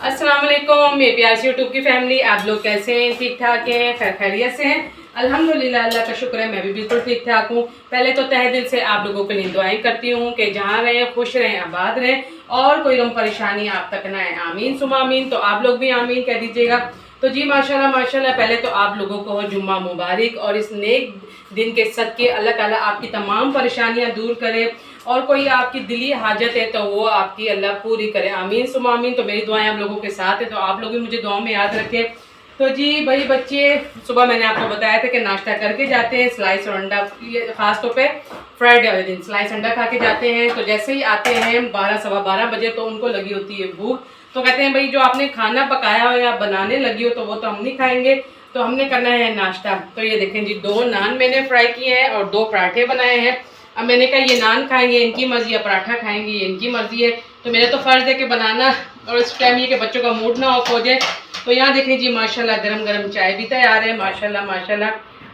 अस्सलाम वालेकुम मेरे प्यार से यूट्यूब की फैमिली, आप लोग कैसे हैं? ठीक ठाक हैं? खैर खैरियत से हैं? अल्हम्दुलिल्लाह, अल्लाह का शुक्र है, मैं भी बिल्कुल ठीक ठाक हूँ। पहले तो तहे दिल से आप लोगों के लिए दुआएं करती हूँ कि जहाँ रहें खुश रहें, आबाद रहें और कोई गम परेशानी आप तक ना आए। आमीन सुमा आमीन। तो आप लोग भी आमीन कह दीजिएगा। तो जी माशाल्लाह माशाल्लाह, पहले तो आप लोगों को हो जुम्मा मुबारक और इस नेक दिन के सदके अल्लाह ताला आपकी तमाम परेशानियाँ दूर करे और कोई आपकी दिली हाजत है तो वो आपकी अल्लाह पूरी करे। आमीन सुमा आमीन। तो मेरी दुआएं आप लोगों के साथ है, तो आप लोग भी मुझे दुआओं में याद रखें। तो जी भाई बच्चे, सुबह मैंने आपको बताया था कि नाश्ता करके जाते हैं, स्लाइस और अंडा, खास तौर पे फ्राइडे वाले दिन स्लाइस अंडा खा के जाते हैं। तो जैसे ही आते हैं 12 सवा 12 बजे तो उनको लगी होती है भूख, तो कहते हैं भाई जो आपने खाना पकाया हो या बनाने लगी हो तो वो तो हम नहीं खाएंगे, तो हमने करना है नाश्ता। तो ये देखें जी, 2 नान मैंने फ्राई किए हैं और 2 पराठे बनाए हैं। अब मैंने कहा ये नान खाएंगे इनकी मर्जी, या पराठा खाएंगे ये इनकी मर्जी है, तो मेरा तो फ़र्ज़ है कि बनाना, और इस टाइम ये कि बच्चों का मूड ना ऑफ हो जाए। तो यहाँ देखें जी माशाल्लाह गरम गरम चाय भी तैयार है माशाल्लाह माशाल्लाह।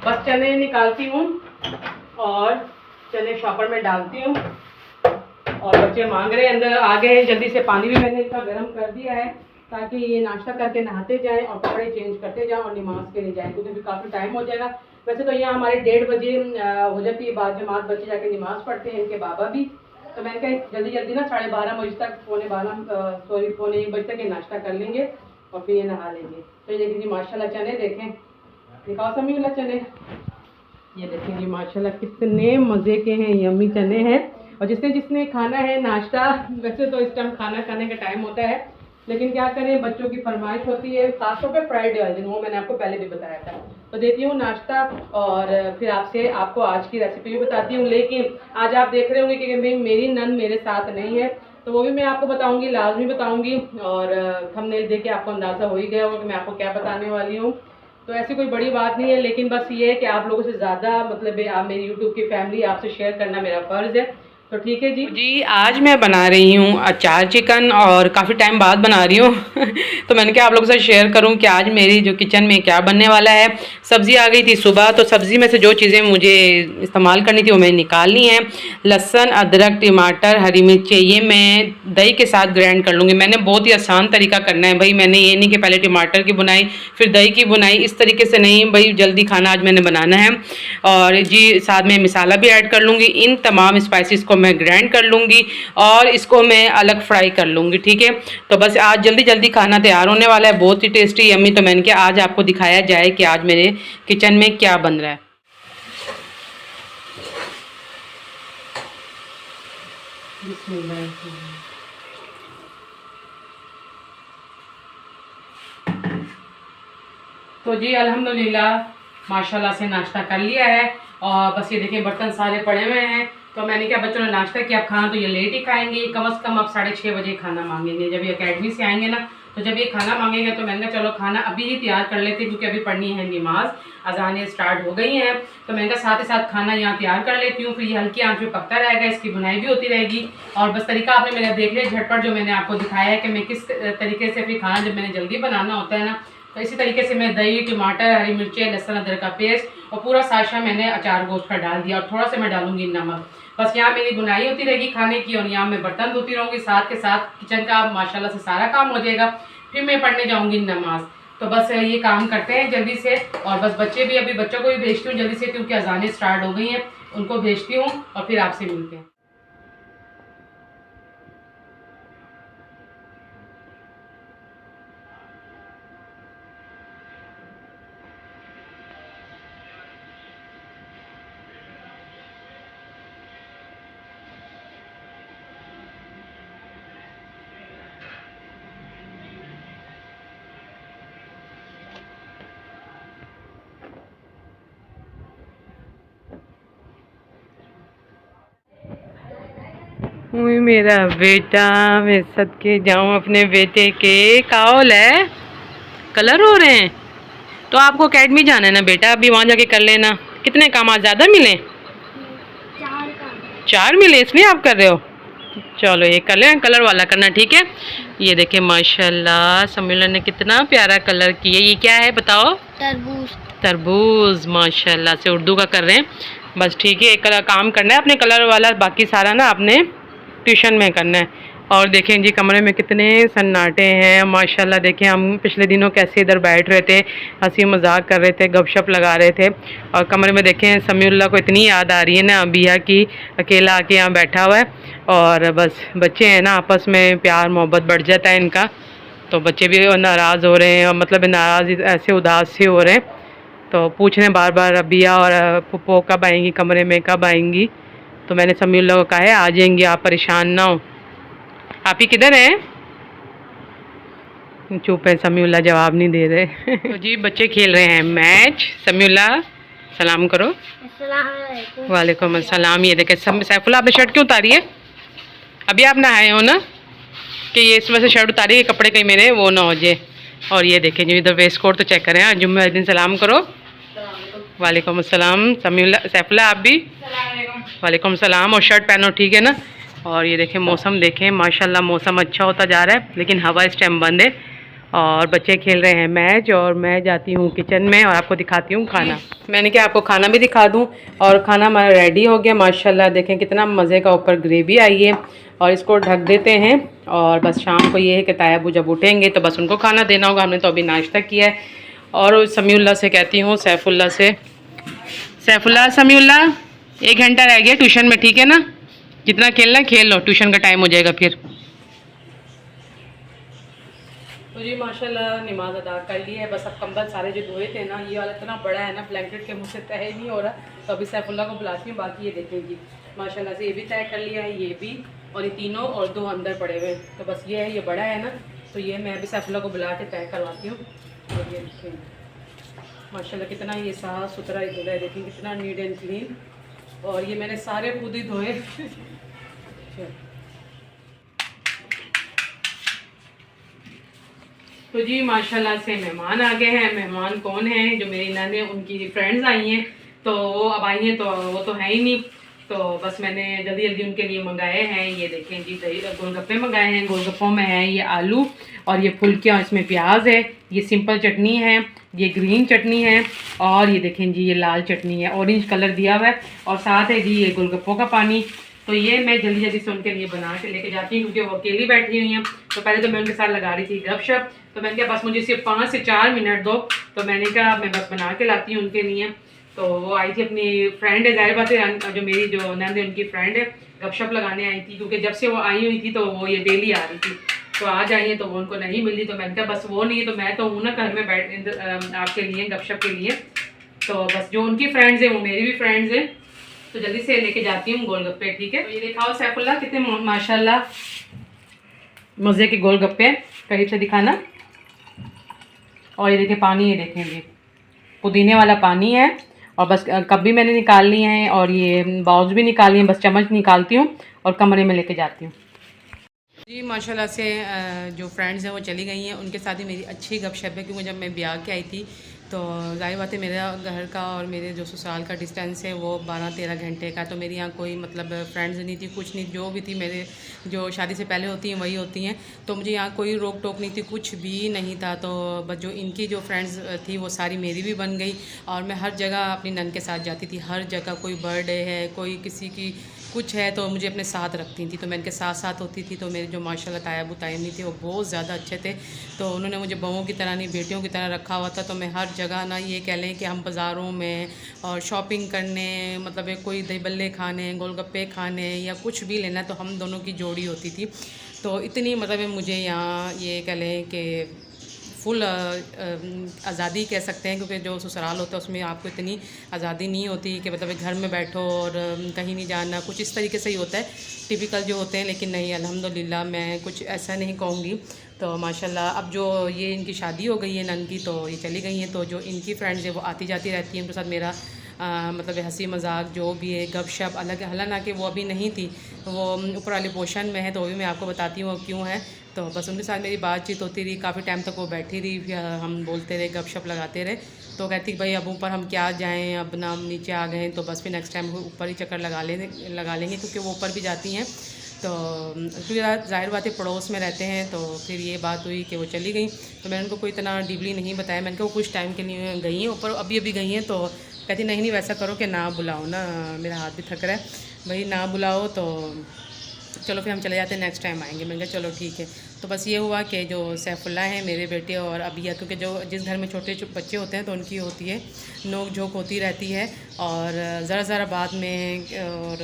बस चने निकालती हूँ और चने शॉपर में डालती हूँ और बच्चे मांग रहे हैं, अंदर आ गए हैं जल्दी से। पानी भी मैंने इनका गर्म कर दिया है ताकि ये नाश्ता करके नहाते जाएं और कपड़े चेंज करते जाएं और नमाज के लिए जाएं, क्योंकि भी काफ़ी टाइम हो जाएगा। वैसे तो यहाँ हमारे 1:30 बजे हो जाती है बाद जमात, बच्चे जाके नमाज़ पढ़ते हैं, इनके बाबा भी। तो मैंने कहा जल्दी जल्दी ना 12:30 बजे तक, पौने 1 बजे तक ये नाश्ता कर लेंगे और फिर ये नहा लेंगे। तो ये देखिए जी माशाल्लाह चने देखें, दिखाओ समीउल्लाह चने, ये देखें जी माशाल्लाह कितने मज़े के हैं, यम्मी चने हैं। और जिसने जिसने खाना है नाश्ता, वैसे तो इस टाइम खाना खाने का टाइम होता है, लेकिन क्या करें बच्चों की फरमाइश होती है, खासतौर पे फ्राइडे वाले दिन, वो मैंने आपको पहले भी बताया था। तो देती हूँ नाश्ता और फिर आपको आज की रेसिपी भी बताती हूँ। लेकिन आज आप देख रहे होंगे कि भाई मेरी नन मेरे साथ नहीं है, तो वो भी मैं आपको बताऊँगी, लाजमी बताऊँगी। और थंबनेल देख के आपको अंदाज़ा हो ही गया होगा कि मैं आपको क्या बताने वाली हूँ। तो ऐसी कोई बड़ी बात नहीं है, लेकिन बस ये है कि आप लोगों से ज़्यादा मतलब आप मेरी यूट्यूब की फैमिली, आपसे शेयर करना मेरा फ़र्ज़ है। तो ठीक है जी आज मैं बना रही हूँ अचार चिकन और काफ़ी टाइम बाद बना रही हूँ तो मैंने कहा आप लोगों से शेयर करूँ कि आज मेरी जो किचन में क्या बनने वाला है। सब्ज़ी आ गई थी सुबह, तो सब्ज़ी में से जो चीज़ें मुझे इस्तेमाल करनी थी वो मैंने निकाल ली हैं। लहसुन, अदरक, टमाटर, हरी मिर्च, ये मैं दही के साथ ग्राइंड कर लूँगी। मैंने बहुत ही आसान तरीका करना है भाई, मैंने ये नहीं कि पहले टमाटर की बुनाई फिर दही की बुनाई, इस तरीके से नहीं भाई, जल्दी खाना आज मैंने बनाना है। और जी साथ में मसाला भी ऐड कर लूँगी, इन तमाम स्पाइसेस को मैं ग्राइंड कर लूँगी और इसको मैं अलग फ्राई कर लूँगी। ठीक है, तो बस आज जल्दी जल्दी खाना तैयार होने वाला है, बहुत ही टेस्टी यम्मी। तो मैंने कहा आज आपको दिखाया जाए कि आज मेरे किचन में क्या बन रहा है। तो जी अल्हम्दुलिल्लाह माशाल्लाह से नाश्ता कर लिया है और बस ये देखिए बर्तन सारे पड़े हुए हैं। तो मैंने क्या बच्चों ने नाश्ता किया, अब खाना तो ये लेट ही खाएंगे, कम से कम अब 6:30 बजे खाना मांगेंगे। जब ये अकेडमी से आएंगे ना, तो जब ये खाना मांगेंगे तो मैंने कहा चलो खाना अभी ही तैयार कर लेते, क्योंकि अभी पढ़नी है नमाज, अजानें स्टार्ट हो गई हैं। तो मैंने कहा साथ ही साथ खाना यहाँ तैयार कर लेती हूँ, फिर ये हल्की आंच में पकता रहेगा, इसकी बुनाई भी होती रहेगी। और बस तरीका आपने मेरा देख लिया झटपट, जो मैंने आपको दिखाया है कि मैं किस तरीके से फिर खाना जब मैंने जल्दी बनाना होता है ना, तो इसी तरीके से मैं दही, टमाटर, हरी मिर्चें, लहसुन, अदरक का पेस्ट और पूरा साशा मैंने अचार गोश्त का डाल दिया और थोड़ा सा मैं डालूंगी नमक। बस यहाँ मेरी बुनाई होती रहेगी खाने की और यहाँ मैं बर्तन धोती रहूँगी, साथ के साथ किचन का माशाल्लाह से सारा काम हो जाएगा। फिर मैं पढ़ने जाऊँगी नमाज। तो बस ये काम करते हैं जल्दी से। और बस बच्चे भी, अभी बच्चों को भी भेजती हूँ जल्दी से, क्योंकि अजानें स्टार्ट हो गई हैं, उनको भेजती हूँ और फिर आपसे मिलते हैं। मेरा बेटा, मैं सदके जाऊं अपने बेटे के, काओल है, कलर हो रहे हैं। तो आपको अकेडमी जाना है ना बेटा, अभी वहाँ जाके कर लेना। कितने काम आज ज़्यादा मिले? 4 मिले, इसलिए आप कर रहे हो। चलो ये कर लें, कलर वाला करना, ठीक है। ये देखें माशाल्लाह समीउल्लाह ने कितना प्यारा कलर किया। ये क्या है बताओ? तरबूज। तरबूज माशाल्लाह से उर्दू का कर रहे हैं। बस ठीक है, एक कलर काम करना है अपने कलर वाला, बाकी सारा ना आपने ट्यूशन में करना है। और देखें जी कमरे में कितने सन्नाटे हैं माशाल्लाह। देखें हम पिछले दिनों कैसे इधर बैठ रहे थे, हंसी मजाक कर रहे थे, गपशप लगा रहे थे, और कमरे में देखें समीउल्लाह को इतनी याद आ रही है ना अबिया की, अकेला आके यहाँ बैठा हुआ है। और बस बच्चे हैं ना, आपस में प्यार मोहब्बत बढ़ जाता है इनका, तो बच्चे भी नाराज़ हो रहे हैं, मतलब नाराज़ ऐसे उदास से हो रहे हैं, तो पूछ रहे हैं बार बार अबिया और पुप्पो कब आएंगी, कमरे में कब आएंगी। तो मैंने समीउल्लाह को कहा है आ जाएंगी, आप परेशान ना हो। आप ही किधर हैं? चुप है समीउल्लाह, जवाब नहीं दे रहे। तो जी बच्चे खेल रहे हैं मैच। समीउल्लाह सलाम करो। अस्सलाम वालेकुम अस्सलाम। ये देखे सैफुल्लाह आपने शर्ट क्यों उतारी है? अभी आप नहाए हो ना, कि ये इस वजह से शर्ट उतारी है, कपड़े कहीं मेरे वो ना हो जाए। और ये देखें जी इधर वेस्ट कोट तो चेक करें, जुम्मे वाले दिन सलाम करो। वालेकुम अस्सलाम। समीउल्लाह सैफुल्लाह आप भी वालेकुम सलाम। और शर्ट पहनो ठीक है ना। और ये देखें मौसम देखें माशाल्लाह, मौसम अच्छा होता जा रहा है, लेकिन हवा इस टाइम बंद है। और बच्चे खेल रहे हैं मैच, और मैं जाती हूँ किचन में और आपको दिखाती हूँ खाना। मैंने क्या आपको खाना भी दिखा दूँ। और खाना हमारा रेडी हो गया माशाल्लाह। देखें कितना मज़े का ऊपर ग्रेवी आई है, और इसको ढक देते हैं। और बस शाम को ये है कि तायाबू जब उठेंगे तो बस उनको खाना देना होगा। हमने तो अभी नाश्ता किया है। और समीउल्लाह से कहती हूँ सैफुल्लाह से, सैफुल्लाह समीउल्लाह 1 घंटा रह गया ट्यूशन में, ठीक है ना, जितना खेलना है खेल लो, ट्यूशन का टाइम हो जाएगा फिर। तो जी माशाल्लाह नमाज अदा कर ली है। बस अब कंबल सारे जो धोए थे ना, ये वाला इतना बड़ा है ना ब्लैंकेट के मुझसे तय नहीं हो रहा, तो अभी सैफुल्लाह को बुलाती हूँ। बाकी ये देखें जी माशाल्लाह से ये भी तय कर लिया है, ये भी, और ये तीनों और 2 अंदर पड़े हुए। तो बस ये है, ये बड़ा है ना, तो ये मैं अभी सैफुल्लाह को बुला के तय करवाती हूँ। और ये देखें माशाल्लाह कितना ये साफ़ सुथरा धुला है, देखें कितना नीट एंड क्लीन। और ये मैंने सारे खुद ही धोए। तो जी माशाल्लाह से मेहमान आ गए हैं। मेहमान कौन हैं? जो मेरी नन्हे उनकी फ्रेंड्स आई हैं, तो वो अब आई हैं, तो वो तो है ही नहीं, तो बस मैंने जल्दी जल्दी उनके लिए मंगाए हैं। ये देखें जी दही गोलगप्पे मंगाए हैं। गोलगप्पों में है ये आलू और ये फुल्के, और इसमें प्याज है, ये सिंपल चटनी है, ये ग्रीन चटनी है, और ये देखें जी ये लाल चटनी है, ऑरेंज कलर दिया हुआ है, और साथ है जी ये गोलगप्पों का पानी। तो ये मैं जल्दी जल्दी से उनके लिए बना के लेके जाती हूँ, क्योंकि वो अकेली बैठी हुई हैं। तो पहले तो मैं उनके साथ लगा रही थी गपशप, तो मैंने कहा बस मुझे सिर्फ 5 से 4 मिनट दो, तो मैंने कहा मैं बस बना के लाती हूँ उनके लिए। तो वो आई थी, अपनी फ्रेंड है, जाहिर बात है जो मेरी जो नंद है उनकी फ्रेंड है, गपशप लगाने आई थी, क्योंकि जब से वो आई हुई थी तो वो ये डेली आ रही थी, तो आज आई है तो वो उनको नहीं मिली। तो मैंने कहा बस वो नहीं है तो मैं तो हूँ ना घर में बैठ आपके लिए गपशप के लिए। तो बस जो उनकी फ्रेंड्स हैं वो मेरी भी फ्रेंड्स हैं, तो जल्दी से लेके जाती हूँ गोलगप्पे, ठीक है। तो ये दिखाओ सैफुल्लाह कितने माशाल्लाह मज़े के गोलगप्पे, करीब से दिखाना। और ये देखिए पानी, ये देखें जी पुदीने वाला पानी है, और बस कप भी मैंने निकाल लिए हैं, और ये बाउल्स भी निकाल लिए हैं, बस चम्मच निकालती हूँ और कमरे में लेके जाती हूँ। जी माशाल्लाह से जो फ्रेंड्स हैं वो चली गई हैं, उनके साथ ही मेरी अच्छी गपशप है, क्योंकि जब मैं ब्याह के आई थी तो जाहिर बात है मेरा घर का और मेरे जो ससुराल का डिस्टेंस है वो 12-13 घंटे का, तो मेरी यहाँ कोई मतलब फ्रेंड्स नहीं थी, कुछ नहीं, जो भी थी मेरे जो शादी से पहले होती हैं वही होती हैं, तो मुझे यहाँ कोई रोक टोक नहीं थी, कुछ भी नहीं था। तो बस जो इनकी जो फ्रेंड्स थी वो सारी मेरी भी बन गई, और मैं हर जगह अपनी नन के साथ जाती थी, हर जगह कोई बर्थडे है, कोई किसी की कुछ है, तो मुझे अपने साथ रखती थी, तो मैं इनके साथ साथ होती थी। तो मेरे जो माशाल्लाह तायाबू तायमी थे वो बहुत ज़्यादा अच्छे थे, तो उन्होंने मुझे बहुओं की तरह नहीं बेटियों की तरह रखा हुआ था। तो मैं हर जगह ना ये कह लें कि हम बाज़ारों में और शॉपिंग करने, मतलब कोई दही बल्ले खाने, गोलगप्पे खाने या कुछ भी लेना, तो हम दोनों की जोड़ी होती थी। तो इतनी मतलब मुझे यहाँ ये कह लें कि फुल आज़ादी कह सकते हैं, क्योंकि जो ससुराल होता है उसमें आपको इतनी आज़ादी नहीं होती कि मतलब घर में बैठो और कहीं नहीं जाना, कुछ इस तरीके से ही होता है टिपिकल जो होते हैं। लेकिन नहीं, अल्हम्दुलिल्लाह मैं कुछ ऐसा नहीं कहूँगी। तो माशाल्लाह अब जो ये इनकी शादी हो गई है नन की, तो ये चली गई हैं, तो जो इनकी फ्रेंड्स है वो आती जाती रहती हैं, उनके साथ मेरा मतलब हंसी मजाक जो भी है गपशप अलग, हालांकि वो अभी नहीं थी, वो ऊपर वाले पोर्शन में है, तो वो भी मैं आपको बताती हूँ क्यों है। तो बस उनके साथ मेरी बातचीत होती रही, काफ़ी टाइम तक वो बैठी रही, हम बोलते रहे, गपशप लगाते रहे। तो कहती भाई अब ऊपर हम क्या जाएं, अब ना हम नीचे आ गए हैं, तो बस फिर नेक्स्ट टाइम ऊपर ही चक्कर लगा लेंगे, क्योंकि वो ऊपर भी जाती हैं। तो क्योंकि ज़ाहिर बात है पड़ोस में रहते हैं, तो फिर ये बात हुई कि वो चली गई। तो मैंने उनको कोई इतना डीपली नहीं बताया, मैंने कहा वो कुछ टाइम के लिए गई हैं ऊपर, अभी गई हैं। तो कहती नहीं नहीं वैसा करो कि ना बुलाओ ना, मेरा हाथ भी थक रहा है भाई, ना बुलाओ। तो चलो फिर हम चले जाते हैं, नेक्स्ट टाइम आएंगे। मैंने कहा चलो ठीक है। तो बस ये हुआ कि जो सैफुल्ला हैं मेरे बेटे और अबिया, क्योंकि जो जिस घर में छोटे बच्चे होते हैं तो उनकी होती है नोक झोंक होती रहती है, और ज़रा बाद में, और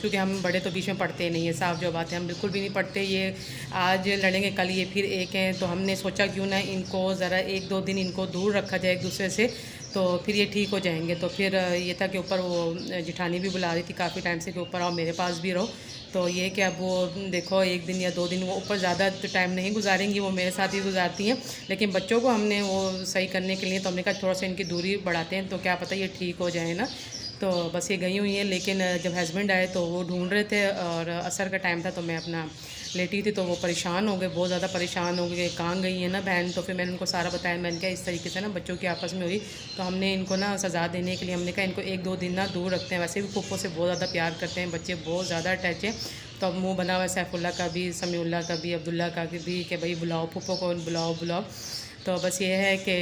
क्योंकि हम बड़े तो बीच में पढ़ते नहीं है, साफ जो बात है हम बिल्कुल भी नहीं पढ़ते। ये आज लड़ेंगे कल ये फिर एक हैं, तो हमने सोचा क्यों ना इनको ज़रा 1-2 दिन इनको दूर रखा जाए एक दूसरे से, तो फिर ये ठीक हो जाएंगे। तो फिर ये था कि ऊपर वो जिठानी भी बुला रही थी काफ़ी टाइम से कि ऊपर आओ मेरे पास भी रहो। तो ये कि अब वो देखो 1 दिन या 2 दिन वो ऊपर ज़्यादा टाइम नहीं गुजारेंगी, वो मेरे साथ ही गुजारती हैं। लेकिन बच्चों को हमने वो सही करने के लिए तो हमने कहा थोड़ा सा इनकी दूरी बढ़ाते हैं, तो क्या पता ये ठीक हो जाए ना। तो बस ये गई हुई हैं। लेकिन जब हस्बैंड आए तो वो ढूंढ रहे थे और असर का टाइम था, तो मैं अपना लेटी थी, तो वो परेशान हो गए, बहुत ज़्यादा परेशान हो गए, कहाँ गई है ना बहन। तो फिर मैंने उनको सारा बताया, मैंने कहा इस तरीके से ना बच्चों की आपस में हुई, तो हमने इनको ना सज़ा देने के लिए हमने कहा इनको 1-2 दिन ना दूर रखते हैं। वैसे भी फूफो से बहुत ज़्यादा प्यार करते हैं बच्चे, बहुत ज़्यादा अटैच है। तो अब मुँह बना हुआ सैफुल्ला का भी, समीउल्लाह का भी, अब्दुल्ला का भी कि भाई बुलाओ फूफो को, बुलाओ। तो बस ये है कि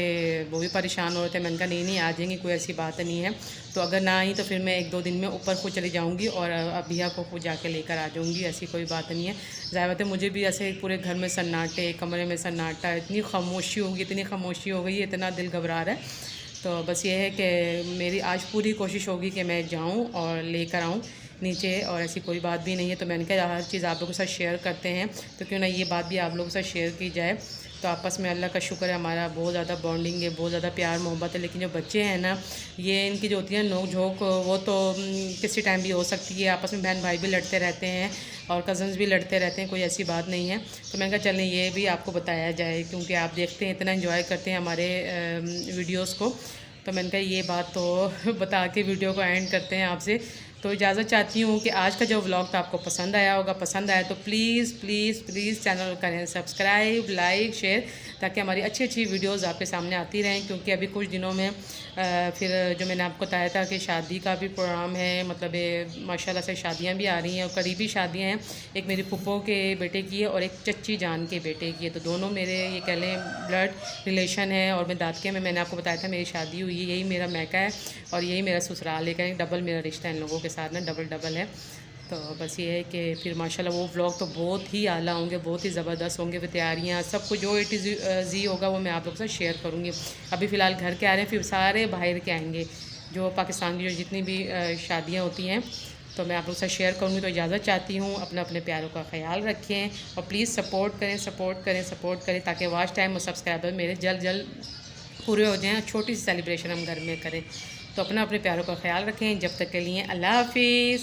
वो भी परेशान हो रहे थे। मैंने कहा नहीं आ जाएंगी, कोई ऐसी बात नहीं है। तो अगर ना आई तो फिर मैं 1-2 दिन में ऊपर खुद चली जाऊंगी और अबिया को खुद जाके लेकर आ जाऊंगी, ऐसी कोई बात नहीं है। ज़ाहिर बात है मुझे भी ऐसे पूरे घर में सन्नाटे, कमरे में सन्नाटा, इतनी खामोशी होगी, इतनी खामोशी हो गई, इतना दिल घबरा रहा है। तो बस ये है कि मेरी आज पूरी कोशिश होगी कि मैं जाऊँ और लेकर आऊँ नीचे, और ऐसी कोई बात भी नहीं है। तो मैंने कहा हर चीज़ आप लोगों के साथ शेयर करते हैं, तो क्यों ना ये बात भी आप लोगों के साथ शेयर की जाए। तो आपस में अल्लाह का शुक्र है हमारा बहुत ज़्यादा बॉन्डिंग है, बहुत ज़्यादा प्यार मोहब्बत है। लेकिन जो बच्चे हैं ना, ये इनकी जो होती है नोक झोंक, वो तो किसी टाइम भी हो सकती है। आपस में बहन भाई भी लड़ते रहते हैं और कज़न्स भी लड़ते रहते हैं, कोई ऐसी बात नहीं है। तो मैंने कहा चलें ये भी आपको बताया जाए, क्योंकि आप देखते हैं इतना इन्जॉय करते हैं हमारे वीडियोज़ को। तो मैंने कहा ये बात तो बता के वीडियो को एंड करते हैं आपसे। तो इजाज़त चाहती हूँ कि आज का जो व्लॉग था आपको पसंद आया होगा। पसंद आया तो प्लीज़ चैनल करें सब्सक्राइब, लाइक, शेयर, ताकि हमारी अच्छी वीडियोज़ आपके सामने आती रहें। क्योंकि अभी कुछ दिनों में फिर जो मैंने आपको बताया था कि शादी का भी प्रोग्राम है, मतलब माशाल्लाह से शादियाँ भी आ रही हैं और करीबी शादियाँ हैं। एक मेरी फूफो के बेटे की है और एक चच्ची जान के बेटे की है। तो दोनों मेरे ये कह लें ब्लड रिलेशन है। और मैं दादके में मैंने आपको बताया था मेरी शादी हुई है, यही मेरा मैका है और यही मेरा ससुराल है। डबल मेरा रिश्ता इन लोगों के साथ ना, डबल है। तो बस ये है कि फिर माशाल्लाह वो व्लॉग तो बहुत ही आला होंगे, बहुत ही ज़बरदस्त होंगे। फिर तैयारियाँ सब कुछ जो जी होगा वो मैं आप लोगों के साथ शेयर करूँगी। अभी फ़िलहाल घर के आ रहे हैं, फिर सारे बाहर के आएंगे, जो पाकिस्तान की जो जितनी भी शादियाँ होती हैं तो मैं आप लोगों से शेयर करूँगी। तो इजाज़त चाहती हूँ, अपने प्यारों का ख्याल रखें और प्लीज़ सपोर्ट करें ताकि वॉच टाइम और सब्सक्राइबर मेरे जल्द पूरे हो जाएँ। छोटी सी सेलिब्रेशन हम घर में करें। तो अपने प्यारों का ख्याल रखें। जब तक के लिए अल्लाह हाफिज़।